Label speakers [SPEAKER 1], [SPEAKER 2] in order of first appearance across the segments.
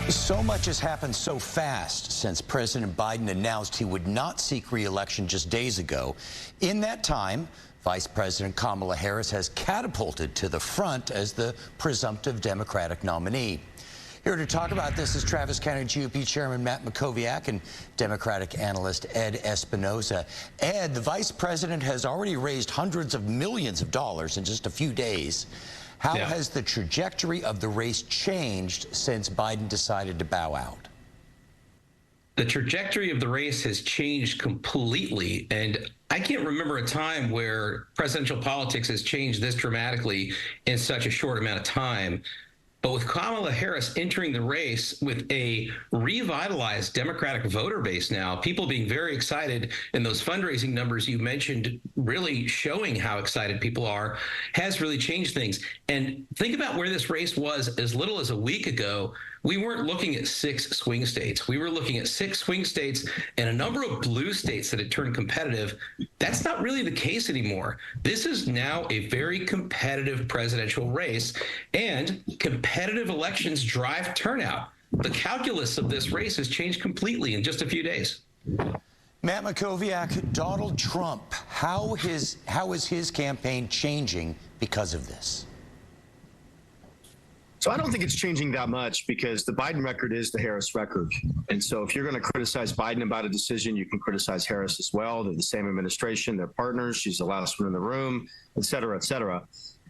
[SPEAKER 1] So much has happened so fast since President Biden announced he would not seek re-election just days ago. In that time, Vice President Kamala Harris has catapulted to the front as the presumptive Democratic nominee. Here to talk about this is Travis County GOP Chairman Matt Mackowiak and Democratic analyst Ed Espinoza. Ed, the Vice President has already raised hundreds of millions of dollars in just a few days. How has the trajectory of the race changed since Biden decided to bow out?
[SPEAKER 2] The trajectory of the race has changed completely, and I can't remember a time where presidential politics has changed this dramatically in such a short amount of time. But with Kamala Harris entering the race with a revitalized Democratic voter base now, people being very excited, and those fundraising numbers you mentioned really showing how excited people are, has really changed things. And think about where this race was as little as a week ago. We weren't looking at 6 swing states. We were looking at 6 swing states and a number of blue states that had turned competitive. That's not really the case anymore. This is now a very competitive presidential race, and competitive elections drive turnout. The calculus of this race has changed completely in just a few days.
[SPEAKER 1] Matt Mackowiak, Donald Trump, how is his campaign changing because of this?
[SPEAKER 3] So I don't think it's changing that much, because the Biden record is the Harris record. And so if you're going to criticize Biden about a decision, you can criticize Harris as well. They're the same administration. They're partners. She's the last one in the room, et cetera, et cetera.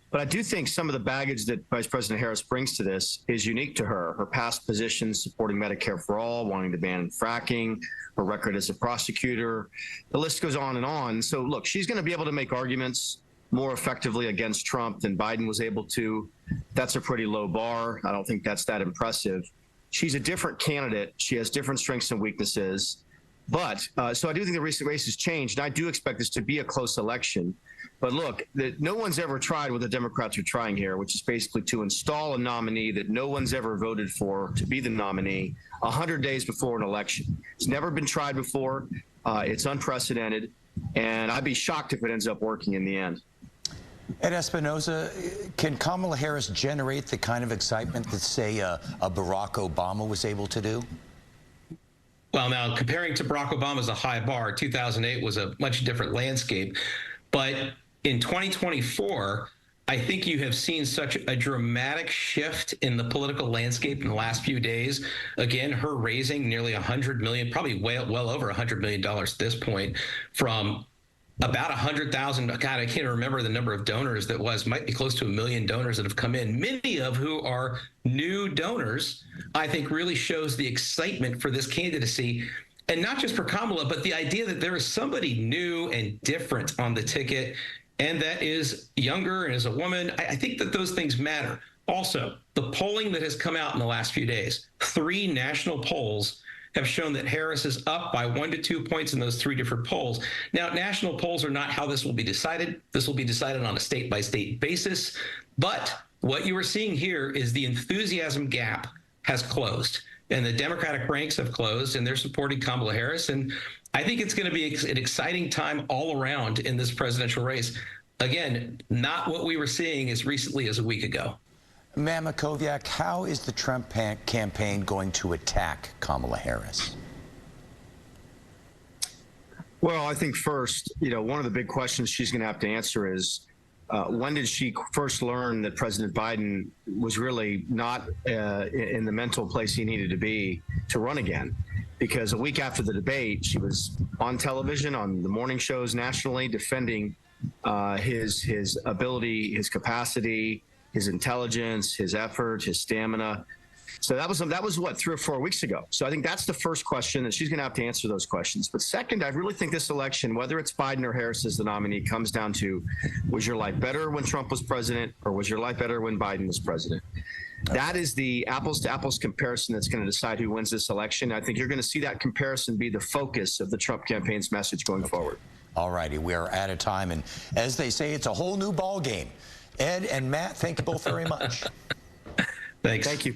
[SPEAKER 3] But I do think some of the baggage that Vice President Harris brings to this is unique to her. Her past positions supporting Medicare for all, wanting to ban fracking, her record as a prosecutor. The list goes on and on. So, look, she's going to be able to make arguments more effectively against Trump than Biden was able to. That's a pretty low bar. I don't think that's that impressive. She's a different candidate. She has different strengths and weaknesses. But so I do think the recent race has changed, and I do expect this to be a close election. But look, no one's ever tried what the Democrats are trying here, which is basically to install a nominee that no one's ever voted for to be the nominee 100 days before an election. It's never been tried before. It's unprecedented, and I'd be shocked if it ends up working in the end.
[SPEAKER 1] Ed Espinoza, can Kamala Harris generate the kind of excitement that, say, a Barack Obama was able to do?
[SPEAKER 2] Well, now, comparing to Barack Obama's a high bar. 2008 was a much different landscape. But in 2024, I think you have seen such a dramatic shift in the political landscape in the last few days. Again, her raising nearly $100 million, probably well over $100 million at this point, from about 100,000. God, I can't remember the number of donors that was. Might be close to 1 million donors that have come in, many of who are new donors. I think really shows the excitement for this candidacy, and not just for Kamala, but the idea that there is somebody new and different on the ticket, and that is younger and is a woman. I think that those things matter. Also, the polling that has come out in the last few days, 3 national polls have shown that Harris is up by 1 to 2 points in those 3 different polls. Now, national polls are not how this will be decided. This will be decided on a state-by-state basis. But what you are seeing here is the enthusiasm gap has closed, and the Democratic ranks have closed, and they're supporting Kamala Harris. And I think it's going to be an exciting time all around in this presidential race. Again, not what we were seeing as recently as a week ago.
[SPEAKER 1] Matt Mackowiak, how is the Trump campaign going to attack Kamala Harris?
[SPEAKER 3] Well, I think first, one of the big questions she's going to have to answer is, when did she first learn that President Biden was really not in the mental place he needed to be to run again? Because a week after the debate, she was on television, on the morning shows nationally, defending his ability, his capacity, his intelligence, his effort, his stamina. So that was what, 3 or 4 weeks ago. So I think that's the first question, and she's going to have to answer those questions. But second, I really think this election, whether it's Biden or Harris as the nominee, comes down to, was your life better when Trump was president, or was your life better when Biden was president? That is the apples to apples comparison that's going to decide who wins this election. I think you're going to see that comparison be the focus of the Trump campaign's message going forward.
[SPEAKER 1] All righty, we are out of time, and as they say, it's a whole new ball game. Ed and Matt, thank you both very much.
[SPEAKER 2] Thanks.
[SPEAKER 3] Thank you.